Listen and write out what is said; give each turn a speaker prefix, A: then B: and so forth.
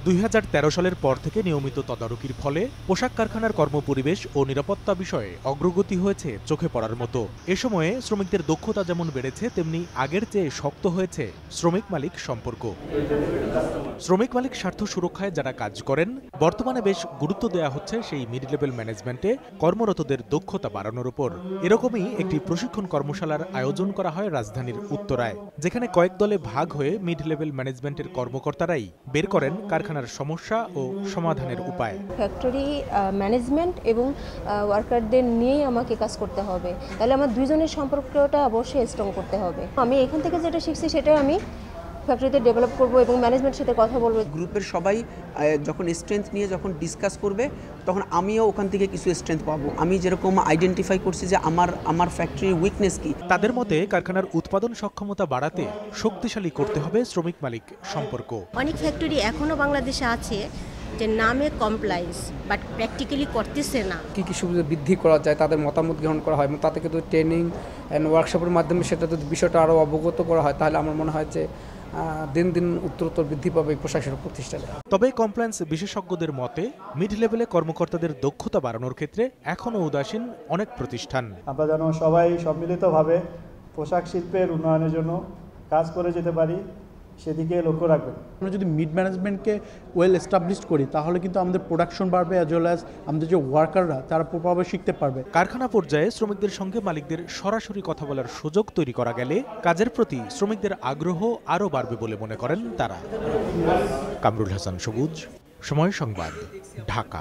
A: 2013 সালের পর থেকে নিয়মিত তদারকির ফলে পোশাক কারখানার কর্মপরিবেশ ও নিরাপত্তা বিষয়ে অগ্রগতি হয়েছে চোখে পড়ার মতো। এ সময়ে শ্রমিকদের দক্ষতা যেমন বেড়েছে, তেমনি আগের চেয়ে শক্ত হয়েছে শ্রমিক মালিক সম্পর্ক। শ্রমিক মালিক স্বার্থ সুরক্ষায় যারা কাজ করেন, বর্তমানে বেশ গুরুত্ব দেওয়া হচ্ছে সেই মিড লেভেল ম্যানেজমেন্টে কর্মরতদের দক্ষতা বাড়ানোর উপর। এরকমই একটি প্রশিক্ষণ কর্মশালার আয়োজন করা হয় রাজধানীর উত্তরায়, যেখানে কয়েক দলে ভাগ হয়ে মিড লেভেল ম্যানেজমেন্টের কর্মকর্তারাই বের করেন কারখানার সমস্যা ও সমাধানের উপায়।
B: ফ্যাক্টরি ম্যানেজমেন্ট এবং ওয়ার্কারদের নিয়েই আমাকে কাজ করতে হবে, তাহলে আমার দুইজনের সম্পর্কটা অবশ্যই স্ট্রং করতে হবে। আমি এখান থেকে যেটা শিখছি সেটাই আমি ফ্যাক্টরিতে ডেভেলপ করব এবং ম্যানেজমেন্টের সাথে কথা বলবো।
C: গ্রুপের সবাই যখন স্ট্রেংথ নিয়ে যখন ডিসকাস করবে, তখন আমিও ওখান থেকে কিছু স্ট্রেংথ পাবো। আমি যেরকম আইডেন্টিফাই করছি যে আমার ফ্যাক্টরির উইকনেস কি।
A: তাদের মতে কারখানার উৎপাদন সক্ষমতা বাড়াতে শক্তিশালী করতে হবে শ্রমিক মালিক সম্পর্ক।
D: অনেক ফ্যাক্টরি এখনো বাংলাদেশে আছে যে নামে কমপ্লায়েন্স, বাট প্র্যাকটিক্যালি করতেছে না।
E: কী কী সুবিধা বৃদ্ধি করা যায়, তাদের মতামত গ্রহণ করা হয় এবং তাতে কিন্তু ট্রেনিং অ্যান্ড ওয়ার্কশপের মাধ্যমে সেটা যদি বিষয়টা আরও অবগত করা হয়, তাহলে আমার মনে হয় যে দিন দিন উত্তরোত্তর বৃদ্ধি পাবে এই পোশাক শিল্প প্রতিষ্ঠানে।
A: তবে কমপ্লায়েন্স বিশেষজ্ঞদের মতে মিড লেভেলে কর্মকর্তাদের দক্ষতা বাড়ানোর ক্ষেত্রে এখনও উদাসীন অনেক প্রতিষ্ঠান।
F: আমরা যেন সবাই সম্মিলিতভাবে পোশাক শিল্পের উন্নয়নের জন্য কাজ করে যেতে পারি, সেদিকে লক্ষ্য রাখবেন।
G: আমরা যদি মিড ম্যানেজমেন্টকে ওয়েল এস্টাবলিশড করি, তাহলে কিন্তু আমাদের প্রোডাকশন বাড়বে, অ্যাজ ওয়েল অ্যাজ আমাদের যে ওয়ার্কাররা তারা প্রপারভাবে শিখতে পারবে।
A: কারখানা পর্যায়ে শ্রমিকদের সঙ্গে মালিকদের সরাসরি কথা বলার সুযোগ তৈরি করা গেলে কাজের প্রতি শ্রমিকদের আগ্রহ আরও বাড়বে বলে মনে করেন তারা। কামরুল হাসান সবুজ, সময় সংবাদ, ঢাকা।